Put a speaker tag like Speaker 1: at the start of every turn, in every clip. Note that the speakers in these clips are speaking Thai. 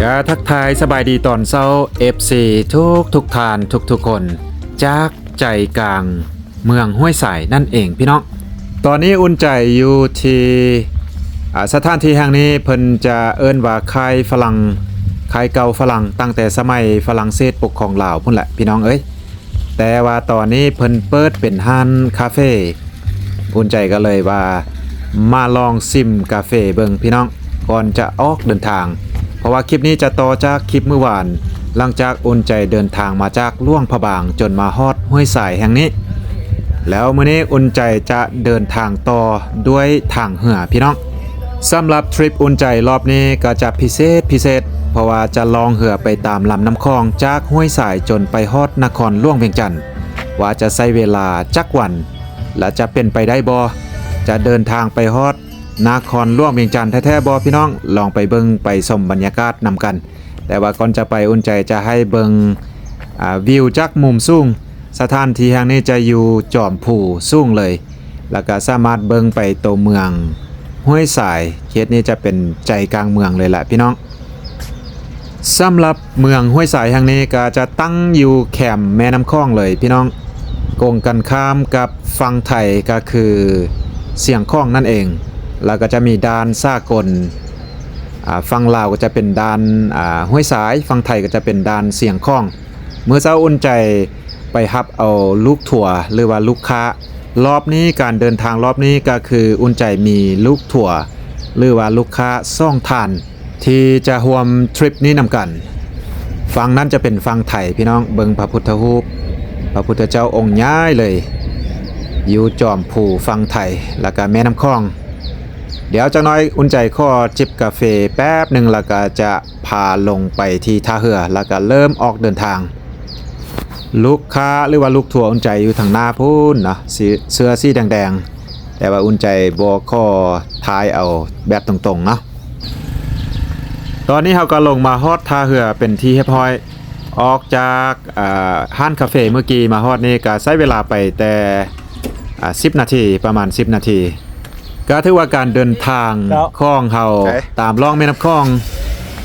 Speaker 1: ก็ทักทายสบายดีตอนเช้า FC ทุกทานทุกคนจากใจกลางเมืองห้วยสายนั่นเองพี่น้องตอนนี้อุ่นใจอยู่ที่สถานที่แห่งนี้เพิ่นจะเอิ้นว่าค่ายฝรั่งค่ายเก่าฝรั่งตั้งแต่สมัยฝรั่งเศสปกครองลาวพุ่นแหละพี่น้องเอ้ยแต่ว่าตอนนี้เพิ่นเปิดเป็นร้านคาเฟ่อุ่นใจก็เลยว่ามาลองซิมกาแฟเบิ่งพี่น้องก่อนจะออกเดินทางเพราะว่าคลิปนี้จะต่อจากคลิปเมื่อวานหลังจากอุ่นใจเดินทางมาจากล่วงพะบางจนมาฮอดห้วยสายแห่งนี้แล้วมื้อนี้อุ่นใจจะเดินทางต่อด้วยทางเหือพี่น้องสำหรับทริปอุ่นใจรอบนี้ก็จะพิเศษเพราะว่าจะลองเหือไปตามลำน้ำคลองจากห้วยสายจนไปฮอดนครหลวงเวียงจันทน์ว่าจะใช้เวลาจักวันและจะเป็นไปได้บ่จะเดินทางไปฮอดนครหลวงเวียงจันทน์แท้ๆบ่พี่น้องลองไปเบิ่งไปชมบรรยากาศนำกันแต่ว่าก่อนจะไปอุ่นใจจะให้เบิ่งวิวจากมุมสูงสถานที่แห่งนี้จะอยู่จอมผูสูงเลยแล้วก็สามารถเบิ่งไปตัวเมืองห้วยสายเขตนี้จะเป็นใจกลางเมืองเลยแหละพี่น้องสำหรับเมืองห้วยสายแห่งนี้ก็จะตั้งอยู่แคมแม่น้ำคลองเลยพี่น้องกงกันข้ามกับฝั่งไทยก็คือเสียงคลองนั่นเองแล้วก็จะมีด่านสากลฝั่งลาวก็จะเป็นด่านห้วยสายฝั่งไทยก็จะเป็นด่านเสียงคลองเมื่อเช้าอุ่นใจไปรับเอาลูกถั่วหรือว่าลูกค้ารอบนี้การเดินทางรอบนี้ก็คืออุ่นใจมีลูกถั่วหรือว่าลูกค้าซ่องทานที่จะร่วมทริปนี้นำกันฝั่งนั้นจะเป็นฝั่งไทยพี่น้องเบิงพระพุทธรูปพระพุทธเจ้าองค์ย้ายเลยอยู่จอมผูฝั่งไทยแล้วก็แม่น้ำคลองเดี๋ยวจักหน่อยอุ่นใจข้อจิบกาแฟแป๊บหนึ่งแล้วก็จะพาลงไปที่ท่าเรือแล้วก็เริ่มออกเดินทางลูกค้าหรือว่าลูกทัวร์อุ่นใจอยู่ทางหน้าพูนเนาะเสื้อสีแดงๆแต่ว่าอุ่นใจบ่ข้อท้ายเอาแบบตรงๆเนาะตอนนี้เราก็ลงมาฮอดท่าเรือเป็นที่เรียบร้อยออกจากห้านคาเฟ่เมื่อกี้มาฮอดนี่ก็ใช้เวลาไปแต่10 นาทีประมาณ10 นาทีก็ถือว่าการเดินทางคลองเฮาตามล่องแม่น้ำคลอง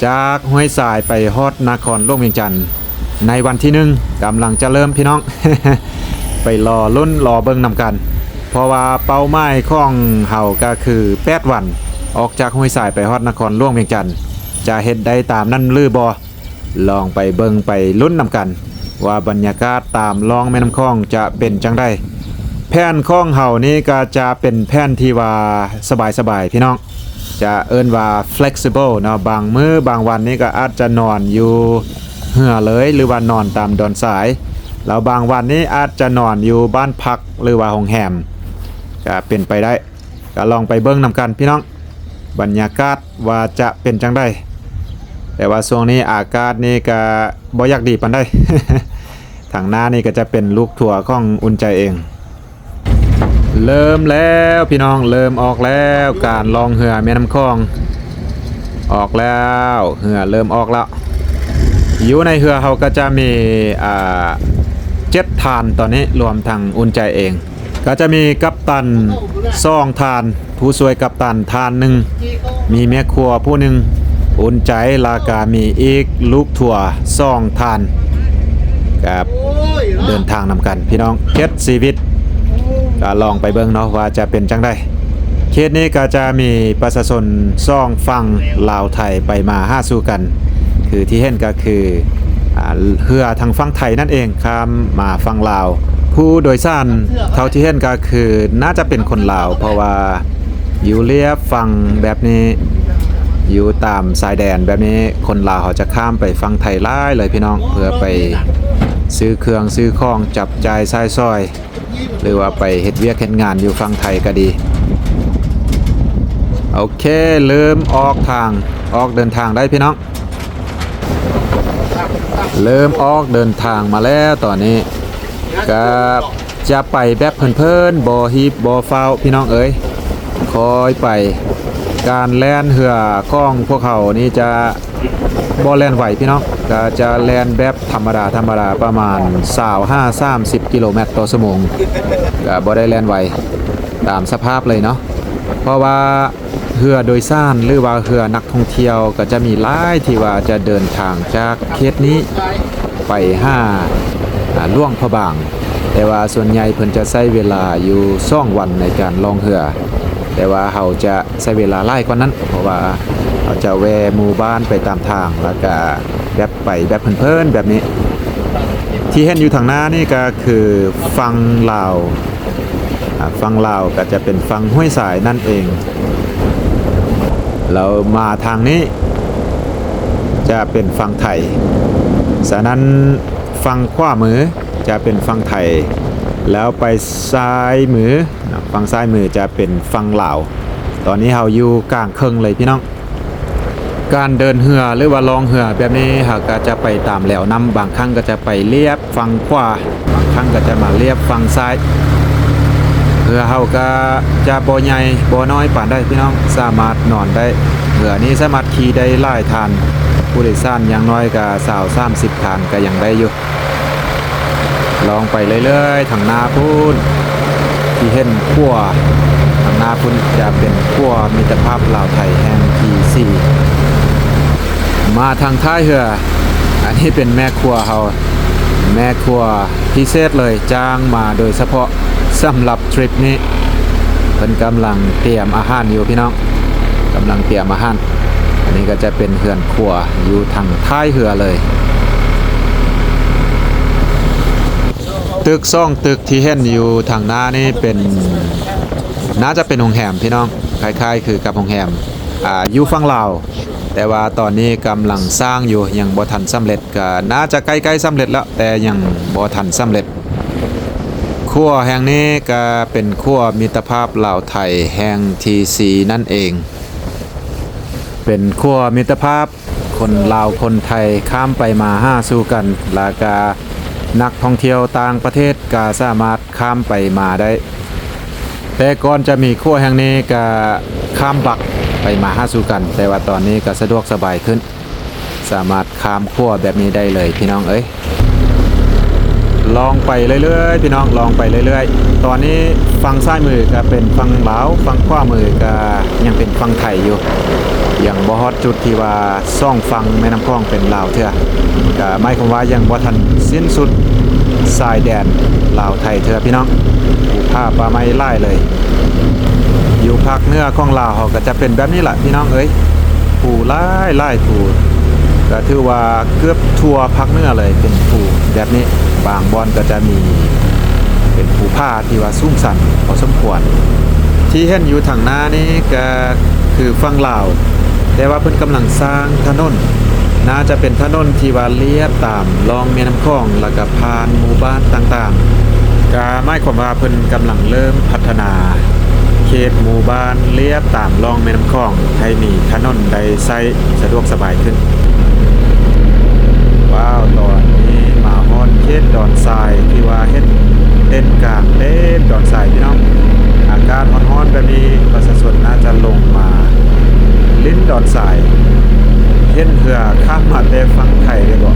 Speaker 1: จากห้วยสายไปฮอดนครหลวงเวียงจันทน์ในวันที่1กำลังจะเริ่มพี่น้อง ไปรอลุ้นรอเบิ่งนำกันเพราะว่าเป้าหมายของเฮาก็คือ8 วันออกจากห้วยสายไปฮอดนครหลวงเวียงจันทน์จะเฮ็ดได้ตามนั้นหรือบ่ลองไปเบิ่งไปลุ้นนำกันว่าบรรยากาศตามล่องแม่น้ำคลองจะเป็นจังได๋แผ่นข้องเห่านี้ก็จะเป็นแผ่นที่ว่าสบายๆพี่น้องจะเอิ้นว่า flexible เนาะบางมื้อบางวันนี้ก็อาจจะนอนอยู่เหือเลยหรือว่านอนตามดอนสายแล้วบางวันนี้อาจจะนอนอยู่บ้านพักหรือว่าโรงแรมก็เป็นไปได้ก็ลองไปเบิ่งนำกันพี่น้องบรรยากาศว่าจะเป็นจังได๋แต่ว่าช่วงนี้อากาศนี่ก็บ่อยากดีปานใด ทางหน้านี่ก็จะเป็นลูกถั่วของอุ่นใจเองเริ่มแล้วพี่น้องเริ่มออกแล้วการลองเหือแม่น้ำคลองออกแล้วเหือเริ่มออกแล้วอยู่ในเหือเขาก็จะมี7 ทานตอนนี้รวมทั้งอุ่นใจเองก็จะมีกัปตัน2 ทานผู้ช่วยกัปตันทานหนึ่งมีแม่ครัวผู้หนึ่งอุ่นใจลากามีอีกลูกถั่ว2 ทานกับเดินทางนำกันพี่น้องเก็ดชีวิตก็ลองไปเบิ่งเนาะว่าจะเป็นจังได๋เขตนี้ก็จะมีประชาชนซ่องฝั่งลาวไทยไปมาหาสู่กันคือที่เห็นก็คือเรือทางฝั่งไทยนั่นเองข้ามมาฝั่งลาวผู้โดยสารเท่าที่เห็นก็คือน่าจะเป็นคนลาวเพราะว่าอยู่เลียบฝั่งแบบนี้อยู่ตามชายแดนแบบนี้คนลาวเขาจะข้ามไปฝั่งไทยหลายเลยพี่น้องเพื่อไปซื้อเครื่องซื้อของจับจ่ายใช้สอยหรือว่าไปเฮ็ดเวียกเฮ็ดงานอยู่ฝั่งไทยก็ดีโอเคเริ่มออกทางออกเดินทางได้พี่น้องเริ่มออกเดินทางมาแล้วตอนนี้ก็จะไปแบบเพลินๆบ่ฮีบบ่ฟาวพี่น้องเอ๋ยคอยไปการแล่นเหือของพวกเขานี่จะบ่แล่นไหวพี่น้องก็จะแล่นแบบธรรมดาประมาณ25-30 กิโลเมตรต่อชั่วโมงก็บ่ได้แล่นไหวตามสภาพเลยเนาะเพราะว่า เรือโดยสารหรือว่าเรือนักท่องเที่ยวก็จะมีหลายที่ว่าจะเดินทางจากเขตนี้ไปล่วงพระบางแต่ว่าส่วนใหญ่เพิ่นจะใช้เวลาอยู่2วันในการล่องเรือแต่ว่าเราจะใช้เวลาหลายกว่านั้นเพราะว่าเราจะแวะหมู่บ้านไปตามทางแล้วก็แบบไปแบบเพลินๆแบบนี้ที่เห็นอยู่ทางหน้านี่ก็คือฝั่งลาวฝั่งลาวก็จะเป็นฝั่งห้วยสายนั่นเองเรามาทางนี้จะเป็นฝั่งไทยฉะนั้นฝั่งขวามือจะเป็นฝั่งไทยแล้วไปซ้ายมือฝั่งซ้ายมือจะเป็นฝั่งลาวตอนนี้เราอยู่กลางเคิงเลยพี่น้องการเดินเรือหรือว่าลองเรือแบบนี้เราก็จะไปตามแหลวน้ำบางครั้งก็จะไปเลียบฝั่งขวาบางครั้งก็จะมาเลียบฝั่งซ้ายเรือเราก็จะบ่ใหญ่บ่น้อยปานได้พี่น้องสามารถนอนได้เรือนี้สามารถขี่ได้หลายทานผู้โดยสารอย่างน้อยก็20-30ทานก็ยังได้อยู่ลองไปเรื่อยๆทางนาพูนที่เห็นขั้วทางนาพูนจะเป็นขั้วมิตรภาพลาวไทยแห่งที่4มาทางท้ายเรืออันนี้เป็นแม่ครัวเราแม่ครัวพิเศษเลยจ้างมาโดยเฉพาะสำหรับทริปนี้เพิ่นกำลังเตรียมอาหารอยู่พี่น้องกำลังเตรียมอาหารอันนี้ก็จะเป็นเรือนครัวอยู่ทางท้ายเรือเลยตึก2ตึกที่เห็นอยู่ทางหน้านี่เป็นน่าจะเป็นโรงแรมพี่น้องคล้ายๆคือกับโรงแรมอยู่ฝั่งลาวแต่ว่าตอนนี้กำลังสร้างอยู่ยังบ่ทันสำเร็จก็น่าจะใกล้ๆสำเร็จแล้วแต่ยังบ่ทันสำเร็จครัวแห่งนี้ก็เป็นครัวมิตรภาพลาวไทยแห่งที่4นั่นเองเป็นครัวมิตรภาพคนลาวคนไทยข้ามไปมาหาสู่กันแล้วก็นักท่องเที่ยวต่างประเทศก็สามารถข้ามไปมาได้แต่ก่อนจะมีครัวแห่งนี้ก็ข้ามบักไปมาหาสู่กันแต่ว่าตอนนี้ก็สะดวกสบายขึ้นสามารถข้ามครัวแบบนี้ได้เลยพี่น้องเอ้ยลองไปเรื่อยๆพี่น้องลองไปเรื่อยๆตอนนี้ฝั่งซ้ายมือก็เป็นฝั่งลาวฝั่งขวามือก็ยังเป็นฝั่งไทยอยู่ยังบ่ฮอดจุดที่ว่าซ่องฝั่งแม่น้ำคลองเป็นลาวเถื่อก็หมายความว่ายังบ่ทันสิ้นสุดสายแดนลาวไทยเถื่อพี่น้องภูผาป่าไม้ไล่เลยอยู่ภาคเหนือของลาวเขาก็จะเป็นแบบนี้แหละพี่น้องเอ้ยภูไล่ภูก็ถือว่าเกือบทั่วภาคเหนือเลยเป็นภูแบบนี้บางบอนก็จะมีเป็นภูผาที่ว่าสูงสันพอสมควรที่เห็นอยู่ทางหน้านี้ก็คือฝั่งลาวแต่ว่าเพิ่นกำลังสร้างถนนน่าจะเป็นถนนที่ว่าเลียบตามลองแม่น้ำคลองแล้วก็ผ่านหมู่บ้านต่างๆก็หมายความว่าเพิ่นกำลังเริ่มพัฒนาเขตหมู่บ้านเลียบตามลองแม่น้ำคลองให้มีถนนได้ใช้สะดวกสบายขึ้นว้าวตอนนี้มาฮอดเขตดอนทรายที่ว่าเฮ็ดเต้นกลางเต้นดอนทรายพี่น้องอากาศร้อนๆแบบนี้ประชาชนน่าจะลงมาลิ้นดอนทรายเห็นเรือข้ามมาแต่ฝั่งไทยได้บ่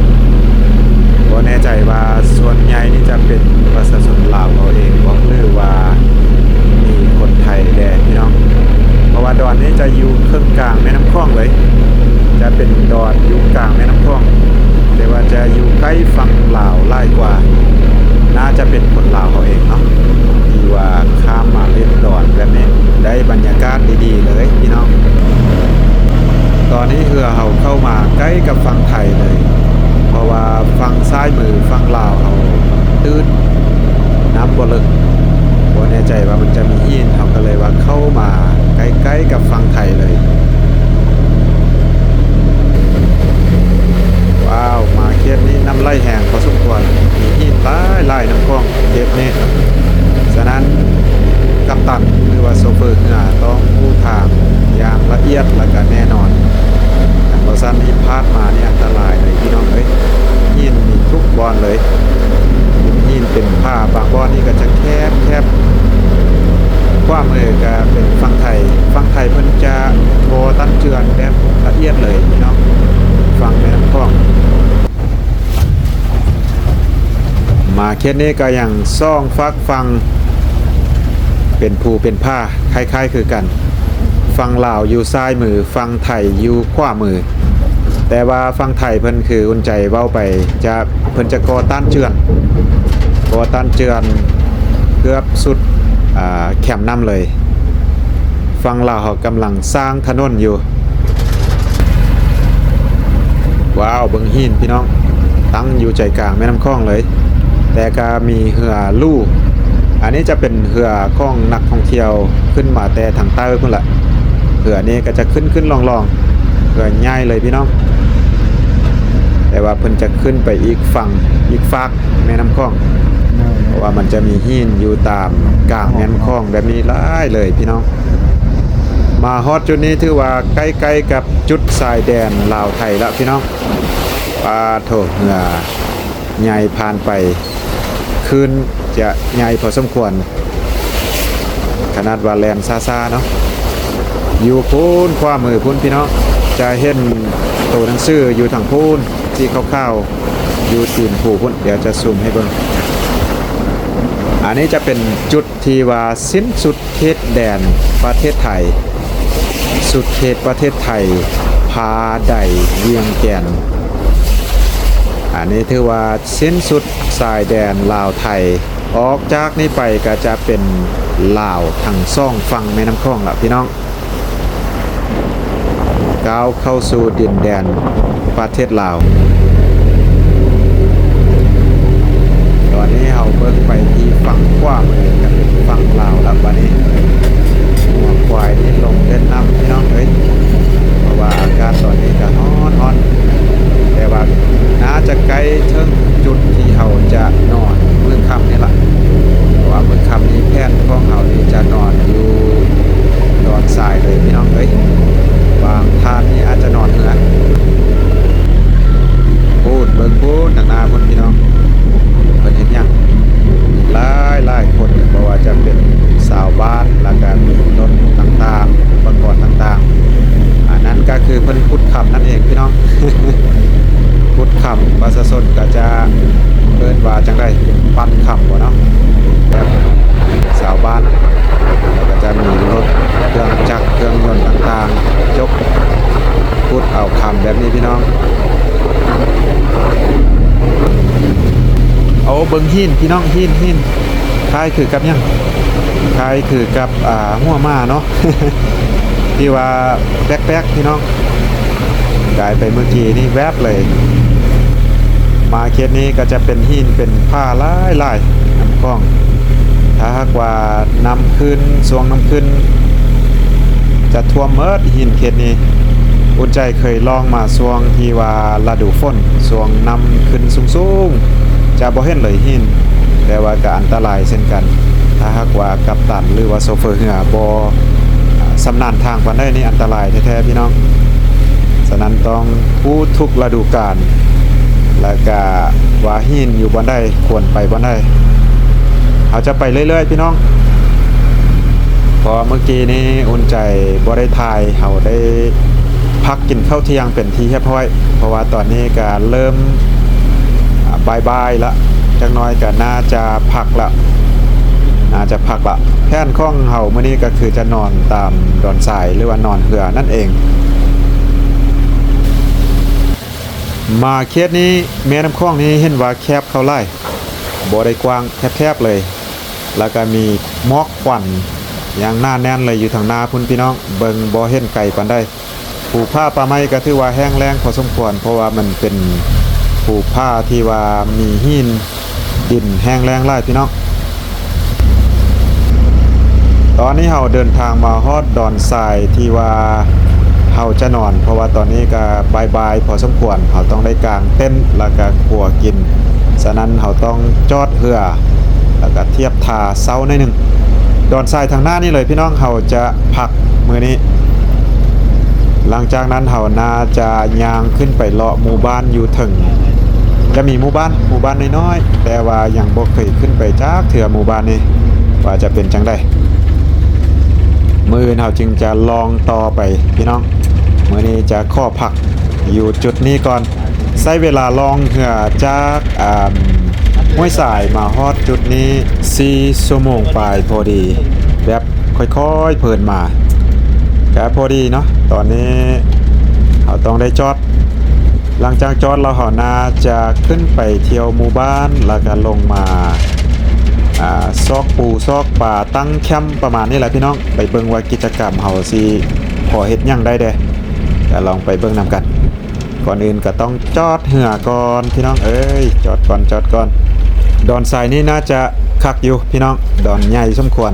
Speaker 1: แน่ใจว่าส่วนใหญ่นี่จะเป็นประชาชนลาวเขาเองบ่หรือว่ามีคนไทยแดพี่น้องเพราะว่าดอนนี้จะอยู่ครึ่งกลางแม่น้ำคลองเลยจะเป็นดอนอยู่กลางแม่น้ำคลองแต่ว่าจะอยู่ใกล้ฝั่งลาวหลายกว่าน่าจะเป็นคนลาวเขาเองเนาะที่ว่าข้ามมาเล่นดอนแบบนี้ได้บรรยากาศดีๆเลยพี่น้องตอนนี้เรือเขาเข้ามาใกล้กับฝั่งไทยเลยเพราะว่าฝั่งซ้ายมือฝั่งลาวเขาตื้นน้ำบ่ลึกบ่แน่ใจว่ามันจะมีหินเขาก็เลยว่าเข้ามาใกล้ๆกับฝั่งไทยเลยว้าวมาเขตนี้น้ำไหลแห้งพอสมควรมีหินหลายน้ำคลองเขตนี้ฉะนั้นกัปตันหรือว่าโซเฟอร์เรือต้องผู้ทางอย่างละเอียดและก็แน่นอนแต่บริษัทนี้พลาดมาเนี่ยอันตรายเลยพี่น้องเอ้ยหินมีทุกบอนเลยหินเป็นผ้าบางบอนนี่ก็จะแคบกว้างเลยก็เป็นฝั่งไทยเพิ่นจะโทรตั้งเจือนแบบละเอียดเลยพี่น้องฝั่งแม่น้ำคลองมาเขตนี้ก็อย่างซ่องฟักฟังเป็นภูเป็นผ้าคล้ายๆคือกัน ฝั่งลาวอยู่ซ้ายมือฝั่งไทยอยู่ขวามือแต่ว่าฝั่งไทยเพิ่นคืออุ่นใจเว้าไปจะเพิ่นจะก่อต้านเจือนเกือบสุดแคมป์น้ำเลยฝั่งลาวเขากำลังสร้างถนนอยู่ว้าวเบิ่งหินพี่น้องตั้งอยู่ใจกลางแม่น้ำคลองเลยแต่ก็มีเรือลู่อันนี้จะเป็นเรือของนักท่องเที่ยวขึ้นมาแต่ทางใต้พุ่นละเรือนี้ก็จะขึ้นลองเรือง่ายเลยพี่น้องแต่ว่าเพิ่นจะขึ้นไปอีกฝั่งอีกฝากแม่น้ำคลองเพราะว่ามันจะมีหินอยู่ตามกลางแม่น้ำคลองแบบนี้หลายเลยพี่น้องมาฮอดจุดนี้ถือว่าใกล้ๆกับจุดชายแดนลาวไทยแล้วพี่น้องปาโถเรือใหญ่ผ่านไปคืนจะใหญ่พอสมควรขนาดว่าแลนซ่าๆเนาะอยู่พูนขวามือพูนพี่น้องจะเห็นตัวหนังสืออยู่ทางพูนที่คร่าวๆอยู่ตีนผูพูนเดี๋ยวจะซูมให้เบิ่งอันนี้จะเป็นจุดที่ว่าสิ้นสุดเขตแดนประเทศไทยสุดเขตประเทศไทยพาไดเวียงแก่นอันนี้ถือว่าสิ้นสุดชายแดนลาวไทยออกจากนี้ไปก็จะเป็นลาวทั้งซ่องฝั่งแม่น้ำคลองละพี่น้องก้าวเข้าสู่ดินแดนประเทศลาวตอนนี้เราเบิ่งไปที่ฝั่งขวามือกับฝั่งลาวแล้วบัดนี้หัวควายนี่ลงเล่นน้ำพี่น้องเอ้ยเพราะว่าอากาศตอนนี้ก็ร้อนแต่ว่าน่าจะใกล้ถึงจุดที่เราจะนอนมื้อค่ำนี่ล่ะเพราะว่ามื้อค่ำนี้แผนของเรานี่จะนอนอยู่ดอนทรายเลยพี่น้องเอ้ยบางท่านนี่อาจจะนอนเหือพูดเบิ่งพูดหน้าพุ่นพี่น้องเพิ่นเห็นยังหลายคนเพราะว่าจะเป็นสาวบ้านแล้วก็มีรถต่างๆอุปกรณ์ต่างๆอันนั้นก็คือเพิ่นพุทธคำนั่นเองพี่น้อง พุทธคำประชาชนก็จะเอิ้นว่าจังได๋ปั้นคำบ่เนาะแบบสาวบ้านแล้วก็จะมีรถเครื่องจักรเครื่องยนต์ต่างๆยกพุทธเอาคำแบบนี้พี่น้องเอาเบิ่งหินพี่น้องหินคล้ายคือกับยังคล้ายคือกับหัวม้าเนาะ ที่ว่าแป๊กๆพี่น้องกลายไปเมื่อกี้นี่แวบเลยมาเคสนี้ก็จะเป็นหินเป็นผ้าลายน้ำกล้องถ้าหากว่านำขึ้นสวงน้ำขึ้นจะท่วมเมิดหินเคสนี้อุ่นใจเคยลองมาสวงที่ว่าฤดูฝนสวงนำขึ้นสูงจะบ่เห็นเลยหินแต่ว่าก็อันตรายเช่นกันถ้าหากว่ากัปตันหรือว่าโซเฟอร์เรือบ่สำนาญทางปานใดนี่อันตรายแท้ๆพี่น้องฉะนั้นต้องผู้ทุกฤดูกาลแล้วก็ว่าหินอยู่บ่ได้ควรไปบ่ได้เขาจะไปเรื่อยๆพี่น้องพอเมื่อกี้นี้อุ่นใจบ่ได้ถ่ายเขาได้พักกินข้าวเที่ยงเป็นที่เรียบร้อยเพราะว่าตอนนี้ก็เริ่มบ่ายๆละจักหน่อยก็น่าจะพักละแผนของเฮามื้อนี้ก็คือจะนอนตามดอนทรายหรือว่านอนเหือนั่นเองมาเคสนี้แม่น้ำคลองนี้เห็นว่าแคบเข้าไล่บ่ได้กว้างแคบๆเลยแล้วก็มีหมอกควันอย่างหน้าแน่นเลยอยู่ทางหน้าพุ่นพี่น้องเบิ่งบ่เห็นไกลปานใดภูผ้าป่าไม้ก็ถือว่าแห้งแล้งพอสมควรเพราะว่ามันเป็นภูผ้าที่ว่ามีหินดินแห้งแล้งหลายพี่น้องตอนนี้เราเดินทางมาฮอดดอนทรายที่ว่าเราจะนอนเพราะว่าตอนนี้ก็บ่ายๆพอสมควรเราต้องได้กางเต็นท์แล้วก็ขัวกินฉะนั้นเราต้องจอดเรือแล้วก็เทียบท่าเซาหน่อยนึงดอนทรายทางหน้านี่เลยพี่น้องเราจะพักมื้อนี้หลังจากนั้นเราน่าจะย่างขึ้นไปเลาะหมู่บ้านอยู่ถึงจะมีหมู่บ้านน้อยๆแต่ว่ายังบ่เคยขึ้นไปจากเถื่อหมู่บ้านนี้ว่าจะเป็นจังได๋มื้อเราจึงจะลองต่อไปพี่น้องมื้อนี้จะข้อพักอยู่จุดนี้ก่อนใช้เวลาลองเหือจากห้วยสายมาฮอดจุดนี้4 ชั่วโมงปลายพอดีแบบค่อยๆเพลินมา ก็พอดีเนาะตอนนี้เราต้องได้จอดหลังจากจอดเราน่าจะขึ้นไปเที่ยวหมู่บ้านแล้วก็ลงมาซอกปูซอกป่าตั้งแคมป์ประมาณนี้แหละพี่น้องไปเบิ่งว่ากิจกรรมเฮาสิพอเฮ็ดหยังได้เด้ก็ลองไปเบิ่งนำกันก่อนอื่นก็ต้องจอดเหือก่อนพี่น้องเอ้ยจอดก่อนดอนทรายนี่น่าจะคักอยู่พี่น้องดอนใหญ่สมควร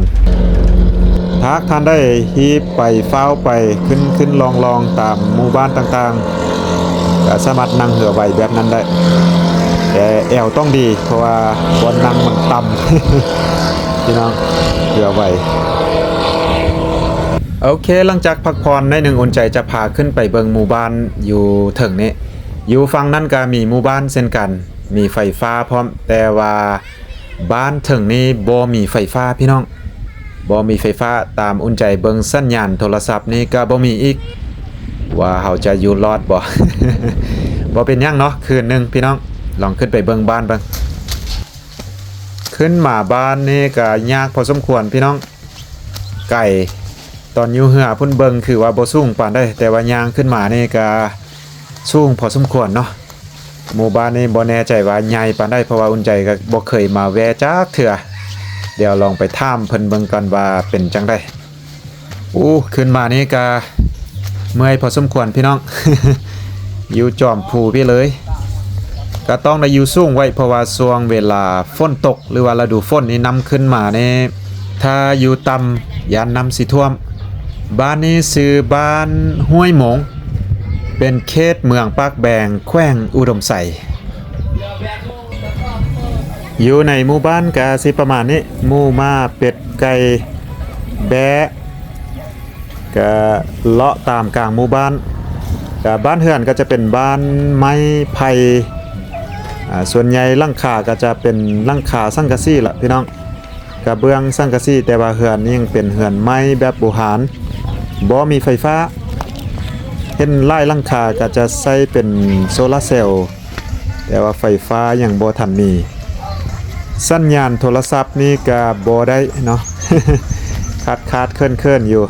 Speaker 1: ถ้าท่านได้ฮีบไปเฝ้าไปขึ้นลองตามหมู่บ้านต่างๆก็สามารถนั่งเหือไว้แบบนั้นได้แต่แอวต้องดีเพราะว่าบนนั่งมันต่ำ พี่น้องเหือไว้โอเคหลังจากพักผ่อนในหนึ่งอุ่นใจจะพาขึ้นไปเบิงหมู่บ้านอยู่ถึงนี้อยู่ฝั่งนั้นก็มีหมู่บ้านเช่นกันมีไฟฟ้าพร้อมแต่ว่าบ้านถึงนี้บ่มีไฟฟ้าพี่น้องบ่มีไฟฟ้าตามอุ่นใจเบิงสัญญาณโทรศัพท์นี่ก็บ่มีอีกว่าเฮาจะอยู่รอดบ่ บ่เป็นหยังเนาะคืนนึงพี่น้องลองขึ้นไปเบิงบ้านเบิ่งขึ้นมาบ้านนี่ก็ยากพอสมควรพี่น้องไก่ตอนอยู่เหือพุ่นเบิงคือว่าบ่สูงปานได้แต่ว่ายางขึ้นมานี่ก็สูงพอสมควรเนาะหมู่บ้านนี่บ่แน่ใจว่าใหญ่ปานได้เพราะว่าอุ่นใจก็บ่เคยมาแวะจักเทื่อเดี๋ยวลองไปถามเพิ่นเบิ่งกันว่าเป็นจังได๋ขึ้นมานี่ก็เมื่อยพอสมควรพี่น้อง อยู่จอมภูพี่เลยก็ต้องได้อยู่สูงไว้เพราะว่าช่วงเวลาฝนตกหรือว่าฤดูฝนนี่น้ำขึ้นมานี่ถ้าอยู่ต่ำยานน้ำสิท่วมบ้านนี้ชื่อบ้านห้วยหมงเป็นเขตเมืองปากแบงแขวงอุดมไสอยู่ในหมู่บ้านก็สิประมาณนี้หมู่ม้าเป็ดไก่แบะก็เลาะตามกลางหมู่บ้านก็บ้านเฮือนก็จะเป็นบ้านไม้ไผ่ส่วนใหญ่หลังคาก็จะเป็นหลังคาสังกะสีล่ะพี่น้องกระเบื้องสังกะสีแต่ว่าเฮือนนี่ยังเป็นเฮือนไม้แบบโบราณบ่มีไฟฟ้าเห็นลายหลังคาก็จะใช้เป็นโซลาร์เซลล์แต่ว่าไฟฟ้ายังบ่ทันมีสัญญาณโทรศัพท์นี่ก็บ่ได้เนาะ ขาดเคลื่อนอยู่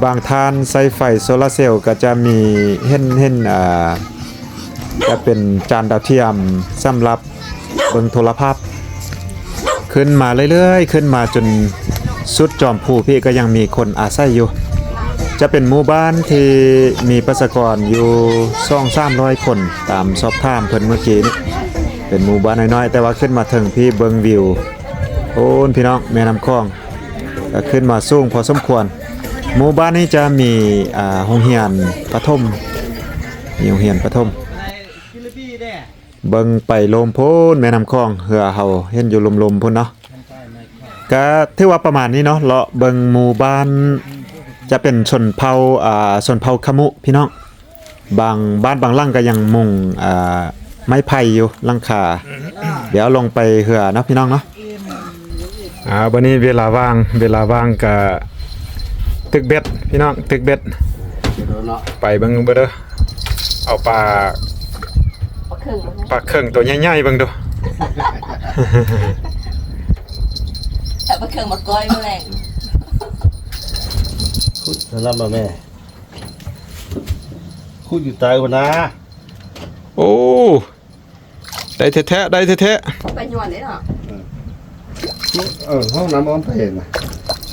Speaker 1: บางท่านใช้ไฟโซลาร์เซลล์ก็จะมีเห็นจะเป็นจานดาวเทียมสำหรับเบิ่งโทรภาพขึ้นมาเรื่อยๆขึ้นมาจนสุดจอมภูพี่ก็ยังมีคนอาศัยอยู่จะเป็นหมู่บ้านที่มีประชากรอยู่2-300 คนตามสอบถามเพิ่นเมื่อกี้นี้เป็นหมู่บ้านน้อยๆแต่ว่าขึ้นมาถึงพี่เบิ่งวิวโอ้นพี่น้องแม่น้ำคลองก็ขึ้นมาสูงพอสมควรหมู่บ้านนี้จะมีโรงเรียนประถมมีโรงเรียนประถมเบิ่งไปลมพ้นแม่น้ำคลองเหือเฮาเห็นอยู่ลมๆพุ่นเนาะก็ถือว่าประมาณนี้เนาะเลาะเบิ่งหมู่บ้านจะเป็นชนเผ่าชนเผ่าขมุพี่น้องบางบ้านบางหลังก็ยังมุงไม้ไผ่อยู่หลังคาเดี๋ยวลงไปเหือเนาะพี่น้องเนาะบัดนี้เวลาว่างก็ตึกเบ็ดพี่น้องตึกเบ็ดไปเบิ่งเด้อเอาปลาเครื่องตัวใหญ่ๆเบิ่งดู
Speaker 2: แต่ปลาเครื่องมาก้อยแมลง
Speaker 3: รับมาแม่พูดอยู่ตายวันนะ
Speaker 1: โอ้ได้แท้ๆได้แท้
Speaker 2: ไปหยวนเลยเหรอ
Speaker 3: ห้องน้ำอ้อมไปเห็นนะ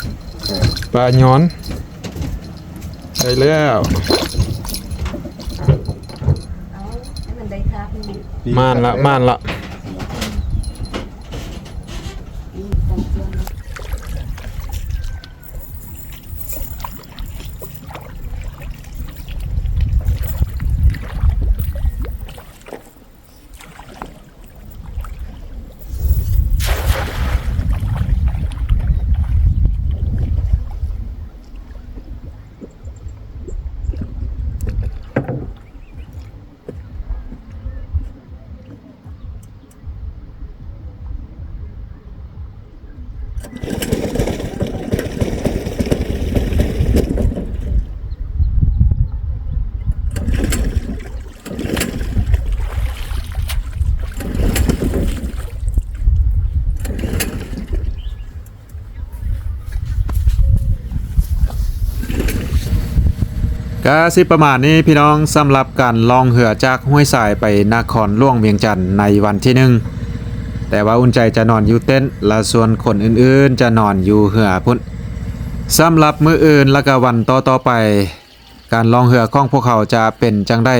Speaker 1: ๆปลาย้อนได้แล้ว
Speaker 2: เอาให้มันได้ครับนี่
Speaker 1: ม่านละ ก็สิประมาณนี้พี่น้องสำหรับการลองเหือจากห้วยสายไปนครหลวงเวียงจันทน์ในวันที่ 1แต่ว่าอุ่นใจจะนอนอยู่เต็นท์และส่วนคนอื่นๆจะนอนอยู่เหือพุ่นสำหรับมื้ออื่นและก็วันต่อๆไปการลองเหือของพวกเขาจะเป็นจังได๋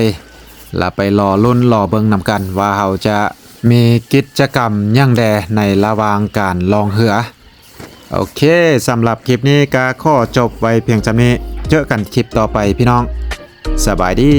Speaker 1: และไปรอลุ้นรอเบิ่งนำกันว่าเขาจะมีกิจกรรมหยังแดในระหว่างการลองเหือโอเคสำหรับคลิปนี้ก็ขอจบไว้เพียงจำนี้เจอกันคลิปต่อไปพี่น้องสบายดี